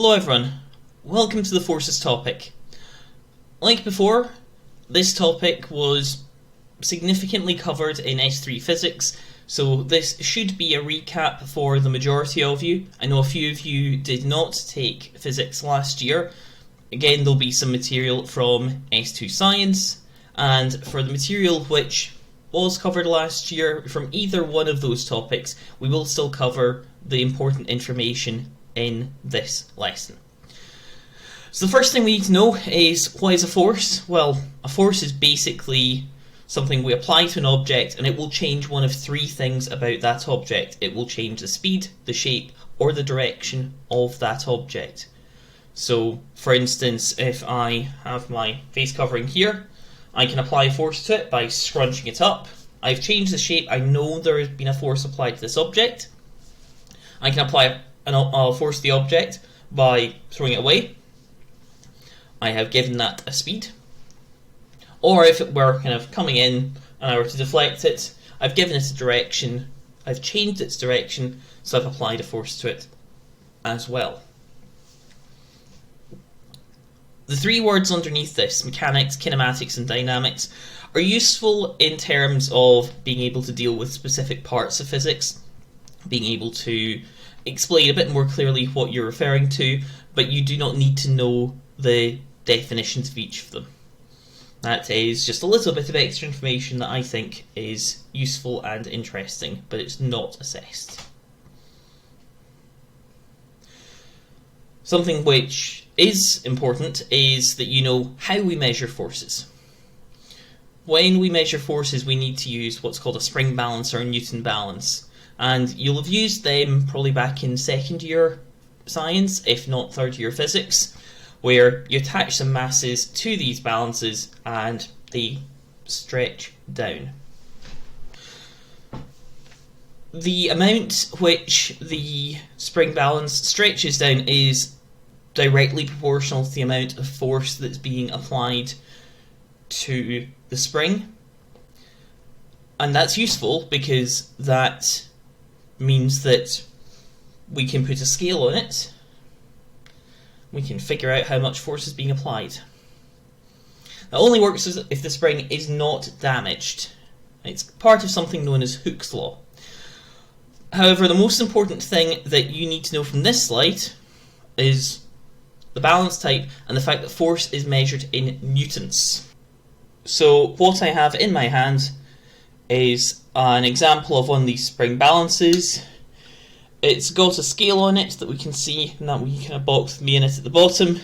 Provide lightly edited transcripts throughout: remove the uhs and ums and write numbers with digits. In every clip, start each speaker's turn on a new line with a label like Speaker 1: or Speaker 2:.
Speaker 1: Hello everyone, welcome to the forces topic. Like before, this topic was significantly covered in S3 physics, so this should be a recap for the majority of you. I know a few of you did not take physics last year. Again, there'll be some material from S2 science, and for the material which was covered last year from either one of those topics, we will still cover the important information in this lesson. So the first thing we need to know is, what is a force? Well, a force is basically something we apply to an object and it will change one of three things about that object. It will change the speed, the shape, or the direction of that object. So, for instance, if I have my face covering here, I can apply a force to it by scrunching it up. I've changed the shape, I know there has been a force applied to this object. I can apply a force to the object by throwing it away. I have given that a speed. Or if it were kind of coming in and I were to deflect it, I've given it a direction, I've changed its direction, so I've applied a force to it as well. The three words underneath this, mechanics, kinematics, and dynamics, are useful in terms of being able to deal with specific parts of physics, being able to explain a bit more clearly what you're referring to, but you do not need to know the definitions of each of them. That is just a little bit of extra information that I think is useful and interesting, but it's not assessed. Something which is important is that you know how we measure forces. When we measure forces, we need to use what's called a spring balance or a Newton balance. And you'll have used them probably back in second year science, if not third year physics, where you attach some masses to these balances and they stretch down. The amount which the spring balance stretches down is directly proportional to the amount of force that's being applied to the spring. And that's useful because that means that we can put a scale on it. We can figure out how much force is being applied. That only works if the spring is not damaged. It's part of something known as Hooke's law. However, the most important thing that you need to know from this slide is the balance type and the fact that force is measured in newtons. So what I have in my hand is an example of one of these spring balances. It's got a scale on it that we can see in that wee kind of box with me in it at the bottom.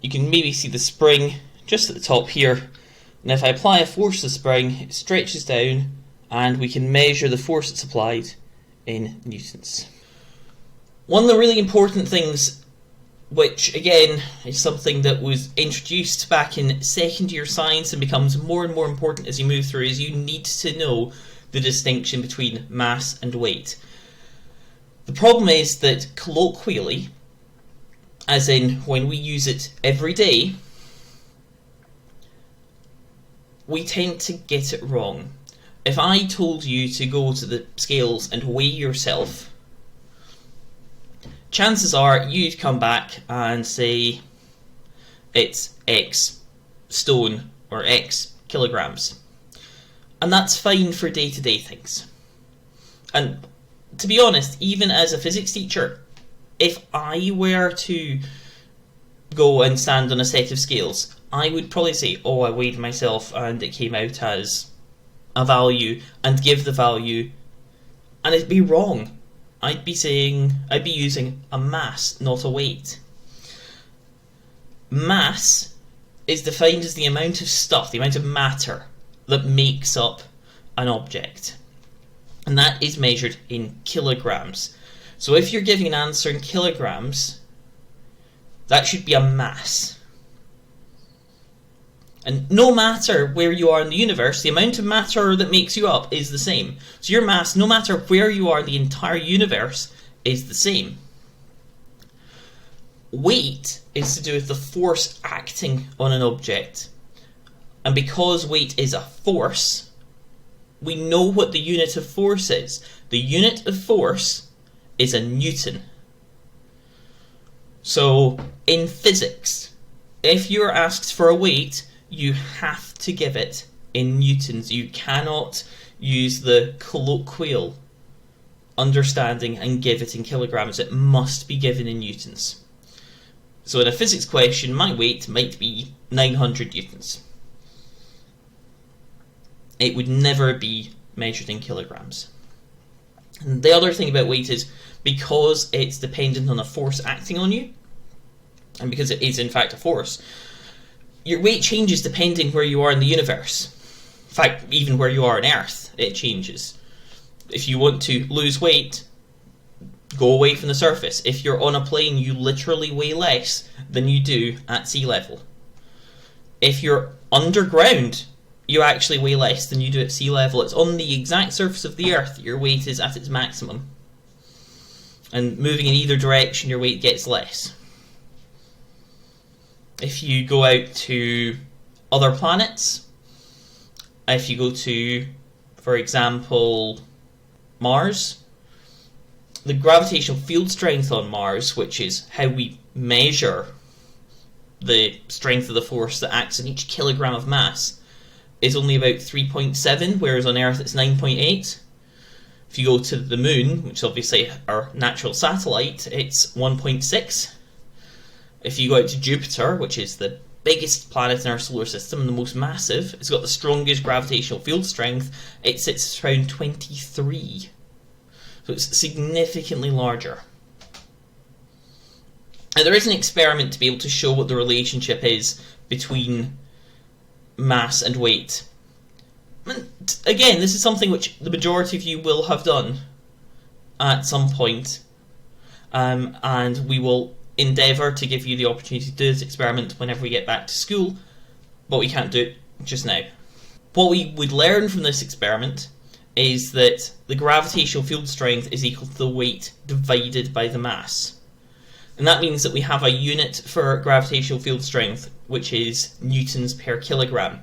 Speaker 1: You can maybe see the spring just at the top here, and if I apply a force to the spring, it stretches down and we can measure the force that's applied in newtons. One of the really important things, which again is something that was introduced back in second year science and becomes more and more important as you move through, is you need to know the distinction between mass and weight. The problem is that colloquially, as in when we use it every day, we tend to get it wrong. If I told you to go to the scales and weigh yourself, chances are you'd come back and say it's X stone or X kilograms. And that's fine for day-to-day things. And to be honest, even as a physics teacher, if I were to go and stand on a set of scales, I would probably say, oh, I weighed myself and it came out as a value, and give the value, and it'd be wrong. I'd be using a mass, not a weight. Mass is defined as the amount of stuff, the amount of matter that makes up an object. And that is measured in kilograms. So if you're giving an answer in kilograms, that should be a mass. And no matter where you are in the universe, the amount of matter that makes you up is the same. So your mass, no matter where you are in the entire universe, is the same. Weight is to do with the force acting on an object. And because weight is a force, we know what the unit of force is. The unit of force is a Newton. So, in physics, if you're asked for a weight, you have to give it in newtons. You cannot use the colloquial understanding and give it in kilograms. It must be given in newtons. So in a physics question, my weight might be 900 newtons. It would never be measured in kilograms. And the other thing about weight is, because it's dependent on a force acting on you, and because it is in fact a force, your weight changes depending where you are in the universe. In fact, even where you are on Earth, it changes. If you want to lose weight, go away from the surface. If you're on a plane, you literally weigh less than you do at sea level. If you're underground, you actually weigh less than you do at sea level. It's on the exact surface of the Earth that your weight is at its maximum. And moving in either direction, your weight gets less. If you go out to other planets, if you go to, for example, Mars, the gravitational field strength on Mars, which is how we measure the strength of the force that acts on each kilogram of mass, is only about 3.7, whereas on Earth it's 9.8. If you go to the Moon, which is obviously our natural satellite, it's 1.6. If you go out to Jupiter, which is the biggest planet in our solar system and the most massive, it's got the strongest gravitational field strength, it sits around 23. So it's significantly larger. And there is an experiment to be able to show what the relationship is between mass and weight. And again, this is something which the majority of you will have done at some point. And we will endeavour to give you the opportunity to do this experiment whenever we get back to school, but we can't do it just now. What we would learn from this experiment is that the gravitational field strength is equal to the weight divided by the mass. And that means that we have a unit for gravitational field strength, which is newtons per kilogram.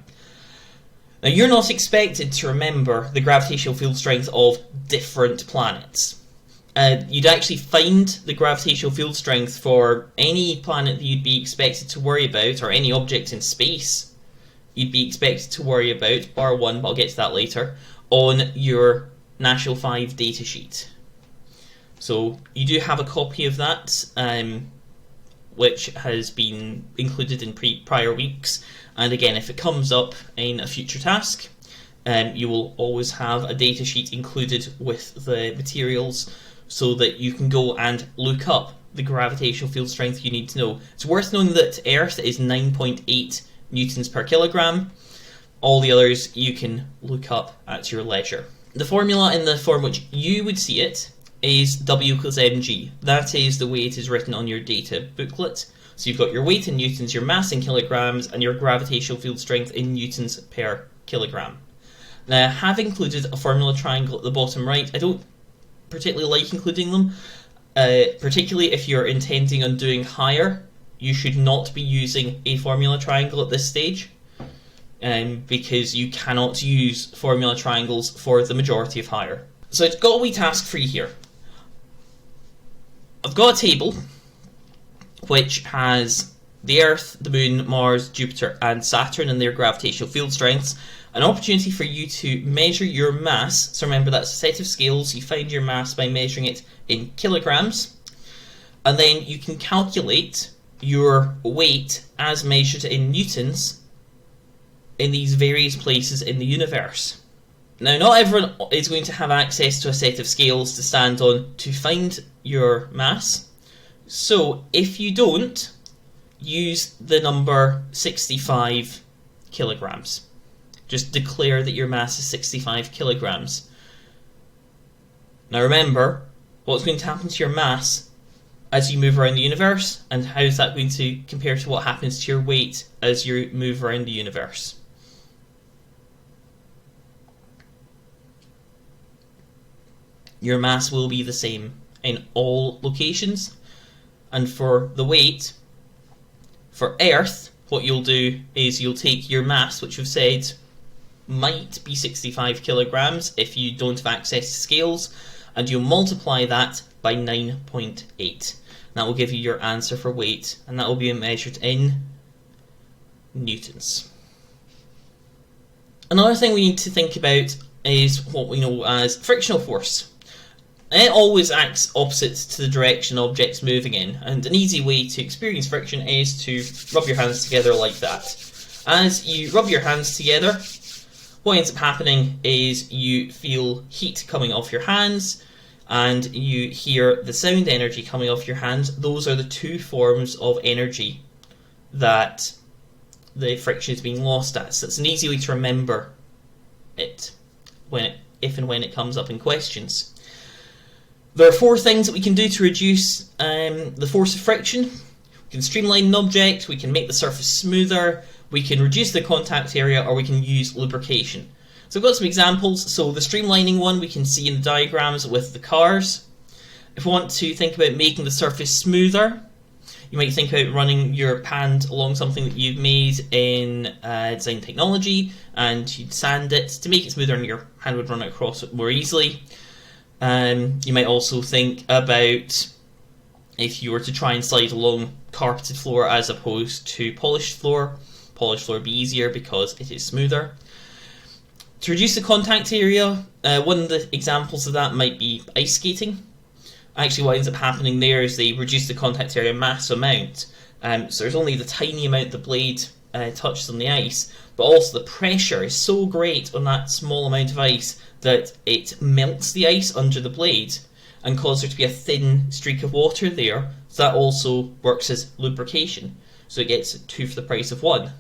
Speaker 1: Now, you're not expected to remember the gravitational field strength of different planets. You'd actually find the gravitational field strength for any planet that you'd be expected to worry about, or any object in space you'd be expected to worry about, bar one, but I'll get to that later, on your National 5 datasheet. So you do have a copy of that, which has been included in prior weeks, and again, if it comes up in a future task, you will always have a datasheet included with the materials, so that you can go and look up the gravitational field strength you need to know. It's worth knowing that Earth is 9.8 newtons per kilogram. All the others you can look up at your leisure. The formula in the form which you would see it is W equals mg. That is the way it is written on your data booklet. So you've got your weight in newtons, your mass in kilograms, and your gravitational field strength in newtons per kilogram. Now, I have included a formula triangle at the bottom right. I don't particularly like including them, particularly if you're intending on doing higher. You should not be using a formula triangle at this stage, because you cannot use formula triangles for the majority of higher. So I've got a wee task for you here. I've got a table which has the Earth, the Moon, Mars, Jupiter and Saturn and their gravitational field strengths. An opportunity for you to measure your mass. So remember, that's a set of scales. You find your mass by measuring it in kilograms, and then you can calculate your weight as measured in newtons in these various places in the universe. Now, not everyone is going to have access to a set of scales to stand on to find your mass, so if you don't, use the number 65 kilograms. Just declare that your mass is 65 kilograms. Now remember, what's going to happen to your mass as you move around the universe, and how is that going to compare to what happens to your weight as you move around the universe? Your mass will be the same in all locations, and for the weight, for Earth, what you'll do is you'll take your mass, which we've said might be 65 kilograms if you don't have access to scales, and you'll multiply that by 9.8. That will give you your answer for weight, and that will be measured in newtons. Another thing we need to think about is what we know as frictional force. It always acts opposite to the direction objects moving in, and an easy way to experience friction is to rub your hands together like that. As you rub your hands together, what ends up happening is you feel heat coming off your hands, and you hear the sound energy coming off your hands. Those are the two forms of energy that the friction is being lost at. So it's an easy way to remember it if and when it comes up in questions. There are 4 things that we can do to reduce the force of friction. We can streamline an object, we can make the surface smoother, we can reduce the contact area, or we can use lubrication. So I've got some examples. So the streamlining one we can see in the diagrams with the cars. If we want to think about making the surface smoother, you might think about running your hand along something that you've made in design technology, and you'd sand it to make it smoother, and your hand would run across it more easily. You might also think about if you were to try and slide along carpeted floor as opposed to polished floor. Polished floor would be easier because it is smoother. To reduce the contact area, one of the examples of that might be ice skating. Actually, what ends up happening there is they reduce the contact area mass amount. So there's only the tiny amount the blade touches on the ice, but also the pressure is so great on that small amount of ice that it melts the ice under the blade and causes there to be a thin streak of water there. So that also works as lubrication. So it gets 2 for the price of 1.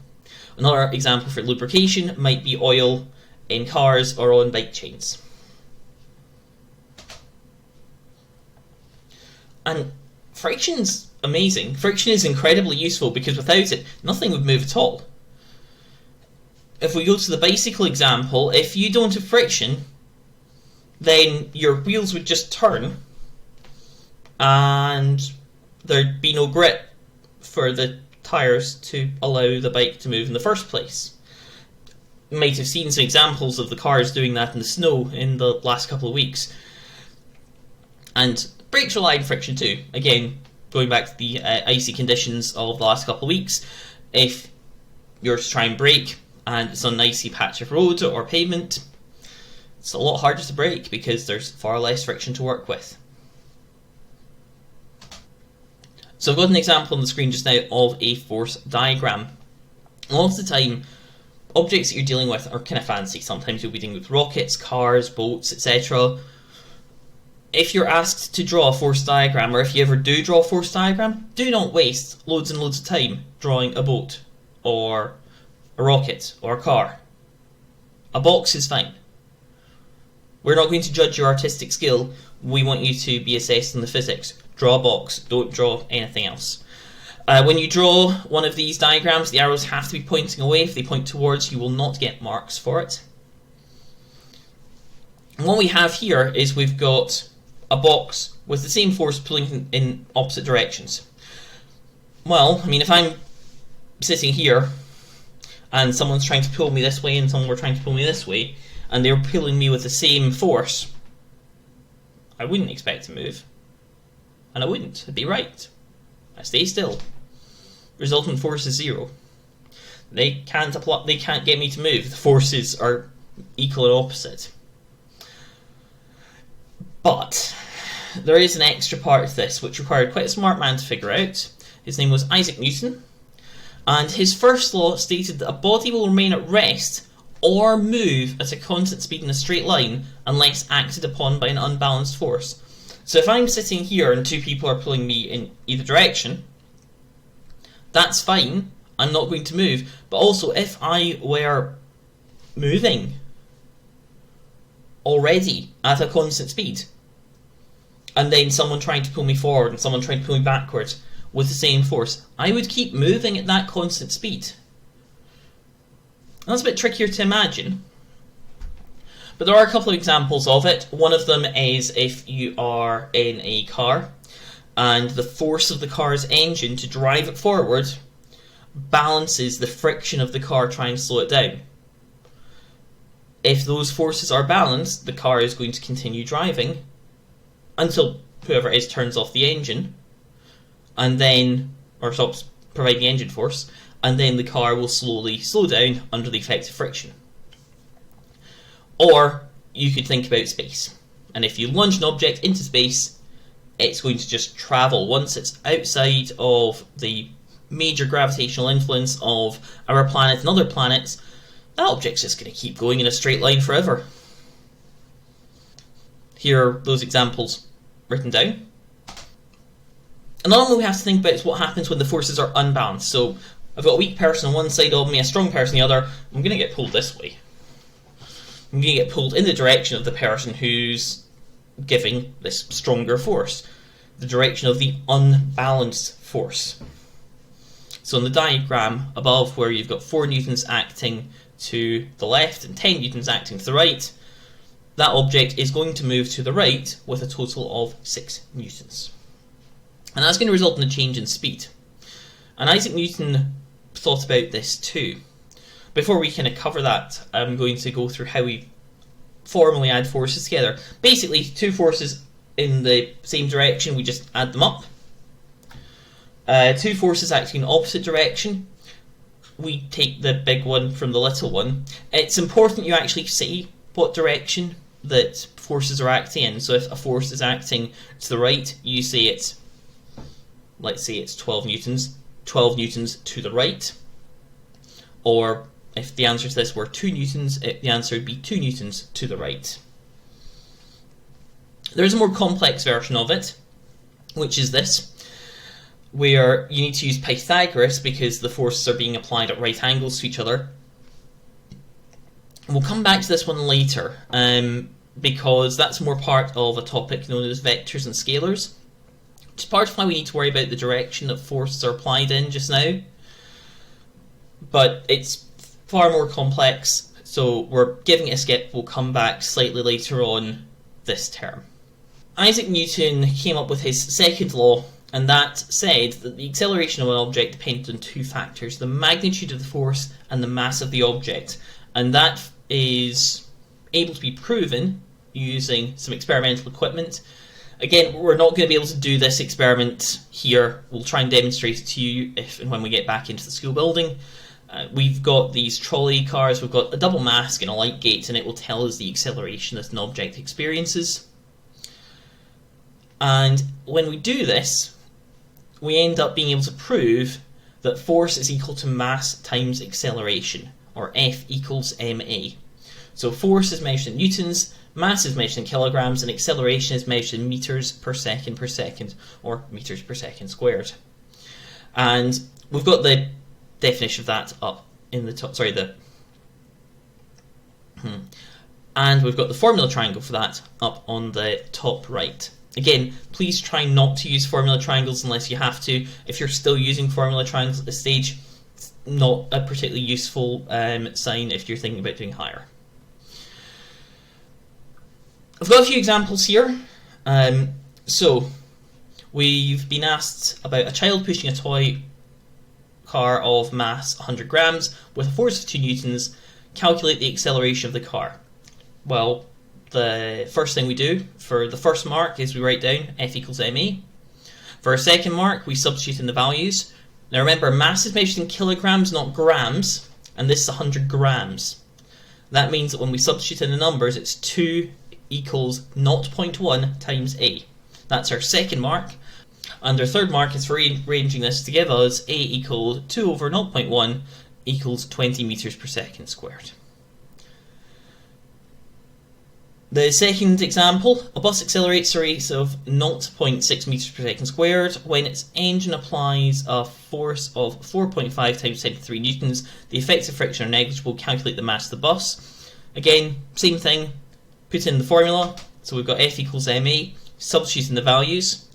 Speaker 1: Another example for lubrication might be oil in cars or on bike chains. And friction's amazing. Friction is incredibly useful because without it, nothing would move at all. If we go to the bicycle example, if you don't have friction, then your wheels would just turn and there'd be no grip for the tyres to allow the bike to move in the first place. You might have seen some examples of the cars doing that in the snow in the last couple of weeks. And brakes rely on friction too. Again, going back to the icy conditions of the last couple of weeks, if you're to try and brake and it's on an icy patch of road or pavement, it's a lot harder to brake because there's far less friction to work with. So I've got an example on the screen just now of a force diagram. A lot of the time, objects that you're dealing with are kind of fancy. Sometimes you'll be dealing with rockets, cars, boats, etc. If you're asked to draw a force diagram, or if you ever do draw a force diagram, do not waste loads and loads of time drawing a boat, or a rocket, or a car. A box is fine. We're not going to judge your artistic skill, we want you to be assessed on the physics. Draw a box, don't draw anything else. When you draw one of these diagrams, the arrows have to be pointing away. If they point towards, you will not get marks for it. And what we have here is we've got a box with the same force pulling in opposite directions. Well, I mean, if I'm sitting here and someone's trying to pull me this way and someone were trying to pull me this way, and they were pulling me with the same force, I wouldn't expect to move. And I wouldn't. I'd be right. I stay still. Resultant force is 0. They can't get me to move. The forces are equal and opposite. But there is an extra part of this which required quite a smart man to figure out. His name was Isaac Newton, and his first law stated that a body will remain at rest or move at a constant speed in a straight line unless acted upon by an unbalanced force. So if I'm sitting here and 2 people are pulling me in either direction, that's fine, I'm not going to move. But also, if I were moving already at a constant speed, and then someone trying to pull me forward and someone trying to pull me backwards with the same force, I would keep moving at that constant speed. And that's a bit trickier to imagine. But there are a couple of examples of it. One of them is if you are in a car and the force of the car's engine to drive it forward balances the friction of the car trying to slow it down. If those forces are balanced, the car is going to continue driving until whoever it is turns off the engine, and then, or stops providing engine force, and then the car will slowly slow down under the effect of friction. Or you could think about space, and if you launch an object into space, it's going to just travel. Once it's outside of the major gravitational influence of our planet and other planets, that object's just going to keep going in a straight line forever. Here are those examples written down. Another one we have to think about is what happens when the forces are unbalanced. So I've got a weak person on one side of me, a strong person on the other. I'm going to get pulled this way. I'm going to get pulled in the direction of the person who's giving this stronger force, the direction of the unbalanced force. So in the diagram above, where you've got 4 newtons acting to the left and 10 newtons acting to the right, that object is going to move to the right with a total of 6 newtons. And that's going to result in a change in speed. And Isaac Newton thought about this too. Before we kind of cover that, I'm going to go through how we formally add forces together. Basically, 2 forces in the same direction, we just add them up. 2 forces acting in opposite direction, we take the big one from the little one. It's important you actually say what direction that forces are acting in. So if a force is acting to the right, you say it's, let's say it's 12 newtons to the right. Or if the answer to this were 2 newtons, the answer would be 2 newtons to the right. There's a more complex version of it, which is this, where you need to use Pythagoras because the forces are being applied at right angles to each other. We'll come back to this one later, because that's more part of a topic known as vectors and scalars. It's part of why we need to worry about the direction that forces are applied in just now. But it's far more complex, so we're giving it a skip. We'll come back slightly later on this term. Isaac Newton came up with his second law, and that said that the acceleration of an object depends on 2 factors, the magnitude of the force and the mass of the object. And that is able to be proven using some experimental equipment. Again, we're not going to be able to do this experiment here. We'll try and demonstrate it to you if and when we get back into the school building. We've got these trolley cars, we've got a double mask and a light gate, and it will tell us the acceleration that an object experiences. And when we do this, we end up being able to prove that force is equal to mass times acceleration, or F equals ma. So force is measured in newtons, mass is measured in kilograms, and acceleration is measured in meters per second, or meters per second squared. And we've got the definition of that up in the top, and we've got the formula triangle for that up on the top right. Again, please try not to use formula triangles unless you have to. If you're still using formula triangles at this stage, it's not a particularly useful sign if you're thinking about doing higher. I've got a few examples here. So, we've been asked about a child pushing a toy car of mass 100 grams with a force of 2 newtons. Calculate the acceleration of the car. Well, the first thing we do for the first mark is we write down F equals ma. For our second mark, we substitute in the values. Now remember, mass is measured in kilograms, not grams, and this is 100 grams. That means that when we substitute in the numbers, it's 2 equals 0.1 times a. That's our second mark. And our third mark is for rearranging this to give us a equals 2 over 0.1 equals 20 meters per second squared. The second example, a bus accelerates a rate of 0.6 meters per second squared when its engine applies a force of 4.5 times 10 to the 3 newtons. The effects of friction are negligible. Calculate the mass of the bus. Again, same thing, put in the formula. So we've got F equals ma, substitute in the values.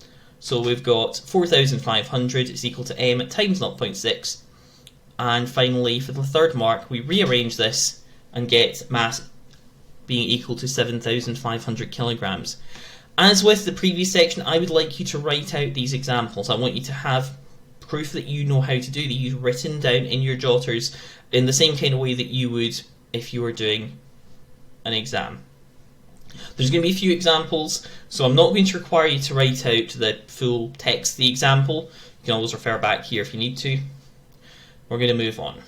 Speaker 1: So we've got 4,500 is equal to m times 0.6. And finally, for the third mark, we rearrange this and get mass being equal to 7,500 kilograms. As with the previous section, I would like you to write out these examples. I want you to have proof that you know how to do these written down in your jotters in the same kind of way that you would if you were doing an exam. There's going to be a few examples, so I'm not going to require you to write out the full text of the example. You can always refer back here if you need to. We're going to move on.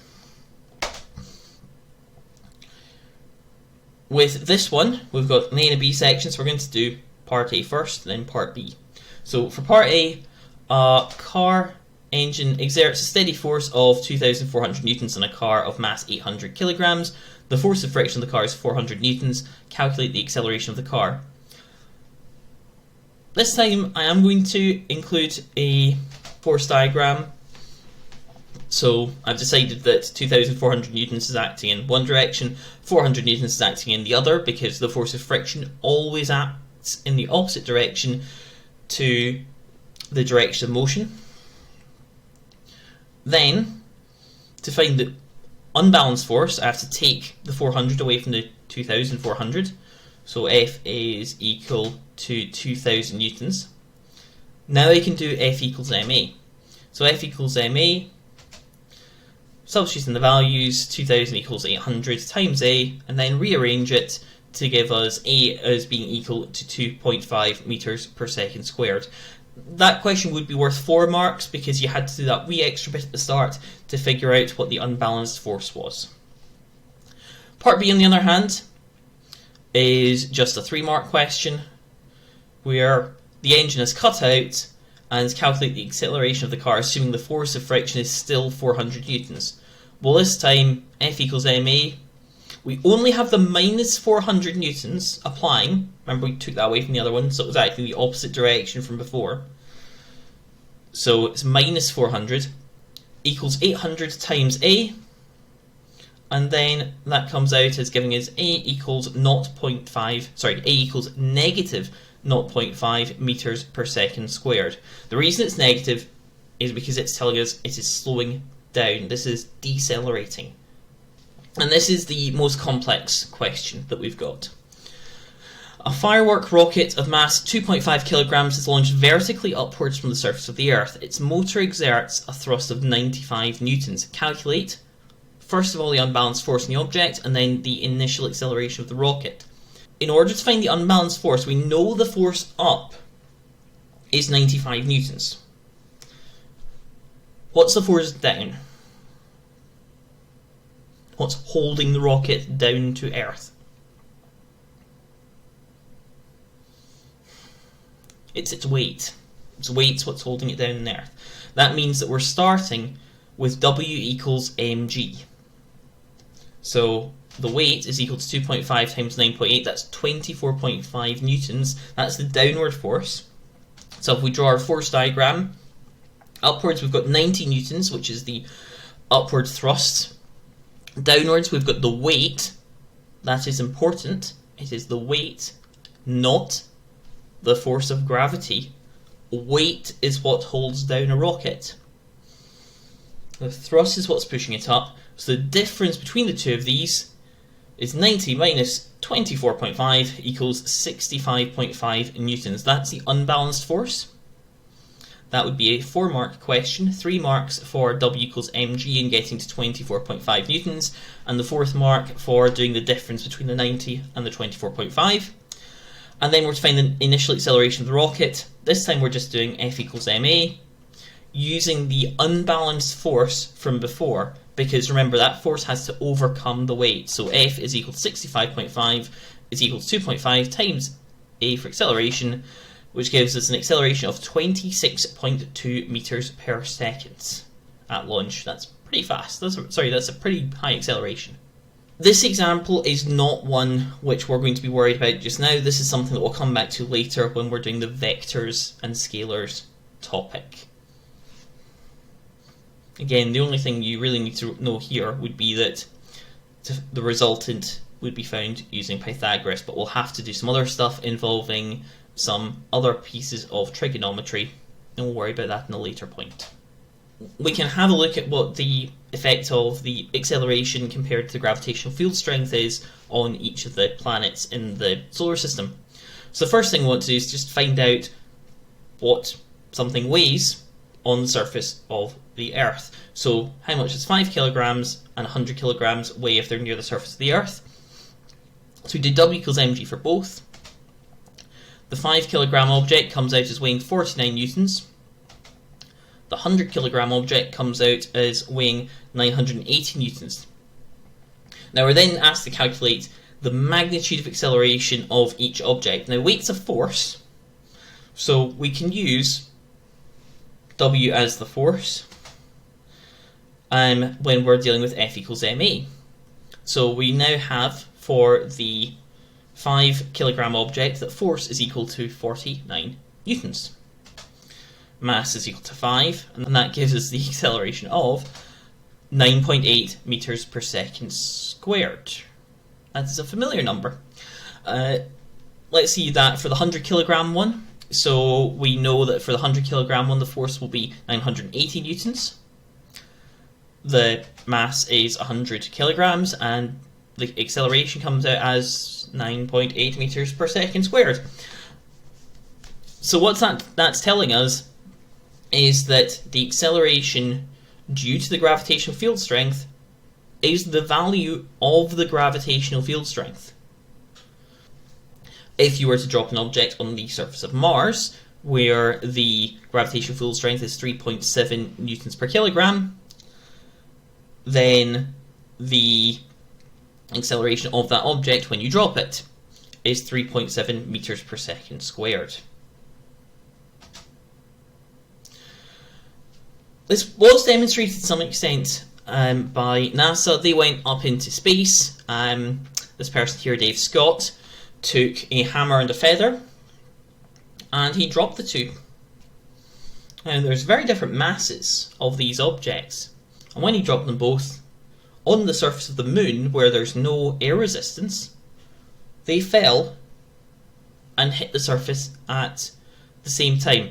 Speaker 1: With this one, we've got an A and a B section, so we're going to do part A first, then part B. So for part A, a car engine exerts a steady force of 2,400 newtons on a car of mass 800 kilograms. The force of friction of the car is 400 newtons. Calculate the acceleration of the car. This time I am going to include a force diagram. So I've decided that 2,400 newtons is acting in one direction, 400 newtons is acting in the other, because the force of friction always acts in the opposite direction to the direction of motion. Then, to find the unbalanced force, I have to take the 400 away from the 2,400. So F is equal to 2,000 newtons. Now I can do F equals ma. So F equals ma, substituting the values, 2,000 equals 800 times A, and then rearrange it to give us A as being equal to 2.5 meters per second squared. That question would be worth 4 marks because you had to do that wee extra bit at the start to figure out what the unbalanced force was. Part B, on the other hand, is just a 3-mark question where the engine is cut out and calculate the acceleration of the car assuming the force of friction is still 400 newtons. Well, this time F equals ma. We only have the minus 400 newtons applying. Remember, we took that away from the other one, so it was actually the opposite direction from before. So it's minus 400 equals 800 times A, and then that comes out as giving us A equals negative 0.5 meters per second squared. The reason it's negative is because it's telling us it is slowing down. This is decelerating. And this is the most complex question that we've got. A firework rocket of mass 2.5 kilograms is launched vertically upwards from the surface of the Earth. Its motor exerts a thrust of 95 newtons. Calculate, first of all, the unbalanced force in the object, and then the initial acceleration of the rocket. In order to find the unbalanced force, we know the force up is 95 newtons. What's the force down? What's holding the rocket down to Earth? It's its weight. Its weight's what's holding it down on Earth. That means that we're starting with W equals mg. So the weight is equal to 2.5 times 9.8. That's 24.5 newtons. That's the downward force. So if we draw our force diagram, upwards we've got 90 newtons, which is the upward thrust. Downwards we've got the weight. That is important. It is the weight, not the force of gravity. Weight is what holds down a rocket. The thrust is what's pushing it up. So the difference between the two of these is 90 minus 24.5 equals 65.5 newtons. That's the unbalanced force. That would be a 4-mark question, 3 marks for W equals mg and getting to 24.5 newtons, and the 4th mark for doing the difference between the 90 and the 24.5. And then we're to find the initial acceleration of the rocket. This time we're just doing F equals ma, using the unbalanced force from before, because remember that force has to overcome the weight. So F is equal to 65.5 is equal to 2.5 times A for acceleration, which gives us an acceleration of 26.2 meters per second at launch. That's pretty fast. That's a pretty high acceleration. This example is not one which we're going to be worried about just now. This is something that we'll come back to later when we're doing the vectors and scalars topic. Again, the only thing you really need to know here would be that the resultant would be found using Pythagoras, but we'll have to do some other stuff involving some other pieces of trigonometry, and we'll worry about that in a later point. We can have a look at what the effect of the acceleration compared to the gravitational field strength is on each of the planets in the solar system. So the first thing we want to do is just find out what something weighs on the surface of the Earth. So how much does 5 kilograms and 100 kilograms weigh if they're near the surface of the Earth? So we do W equals mg for both. The 5 kilogram object comes out as weighing 49 newtons. The 100 kilogram object comes out as weighing 980 newtons. Now we're then asked to calculate the magnitude of acceleration of each object. Now weight's a force, so we can use W as the force when we're dealing with F equals ma. So we now have for the 5 kilogram object that force is equal to 49 newtons. Mass is equal to 5, and that gives us the acceleration of 9.8 meters per second squared. That is a familiar number. Let's see that for the 100 kilogram one. So we know that for the 100 kilogram one, the force will be 980 newtons. The mass is 100 kilograms, and the acceleration comes out as 9.8 meters per second squared. So what that's telling us is that the acceleration due to the gravitational field strength is the value of the gravitational field strength. If you were to drop an object on the surface of Mars, where the gravitational field strength is 3.7 newtons per kilogram, then the acceleration of that object when you drop it is 3.7 meters per second squared. This was demonstrated to some extent by NASA. They went up into space. This person here, Dave Scott, took a hammer and a feather, and he dropped the two. Now, there's very different masses of these objects, and when he dropped them both on the surface of the moon, where there's no air resistance, they fell and hit the surface at the same time.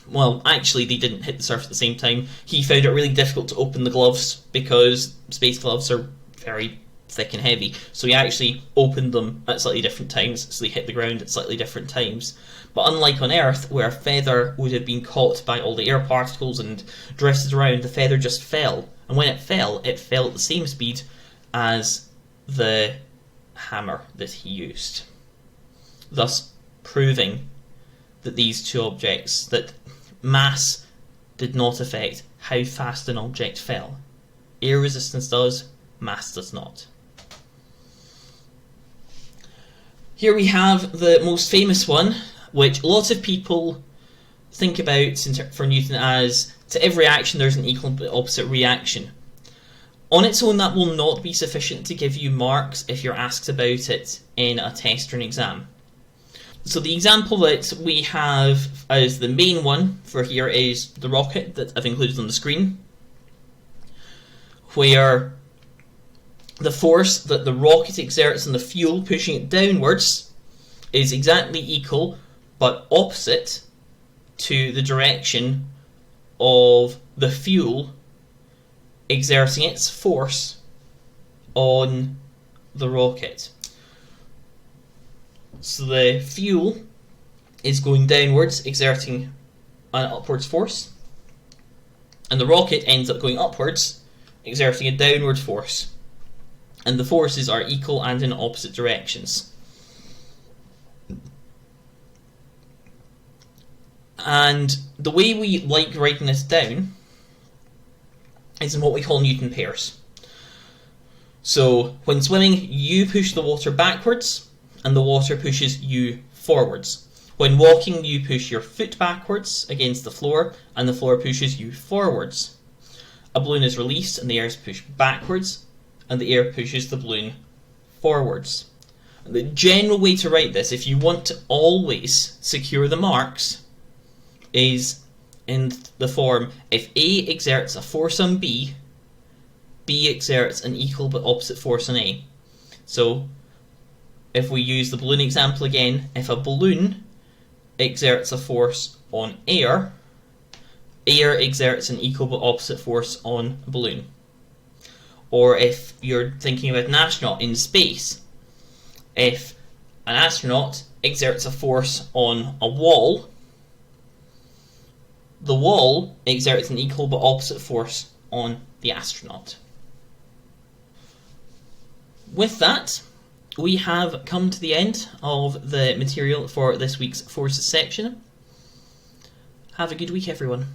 Speaker 1: Well, actually, they didn't hit the surface at the same time. He found it really difficult to open the gloves because space gloves are very thick and heavy. So he actually opened them at slightly different times, so they hit the ground at slightly different times. But unlike on Earth, where a feather would have been caught by all the air particles and drifted around, the feather just fell. And when it fell at the same speed as the hammer that he used. Thus proving that these two objects, that mass did not affect how fast an object fell. Air resistance does, mass does not. Here we have the most famous one, which a lot of people think about for Newton as to every action there's an equal but opposite reaction. On its own, that will not be sufficient to give you marks if you're asked about it in a test or an exam. So the example that we have as the main one for here is the rocket that I've included on the screen, where the force that the rocket exerts on the fuel pushing it downwards is exactly equal but opposite to the direction of the fuel exerting its force on the rocket. So the fuel is going downwards, exerting an upwards force, and the rocket ends up going upwards, exerting a downward force. And the forces are equal and in opposite directions. And the way we like writing this down is in what we call Newton pairs. So when swimming, you push the water backwards, and the water pushes you forwards. When walking, you push your foot backwards against the floor, and the floor pushes you forwards. A balloon is released, and the air is pushed backwards, and the air pushes the balloon forwards. And the general way to write this, if you want to always secure the marks, is in the form: if A exerts a force on B, B exerts an equal but opposite force on A. So if we use the balloon example again, if a balloon exerts a force on air, air exerts an equal but opposite force on a balloon. Or if you're thinking about an astronaut in space, if an astronaut exerts a force on a wall, the wall exerts an equal but opposite force on the astronaut. With that, we have come to the end of the material for this week's Forces section. Have a good week, everyone.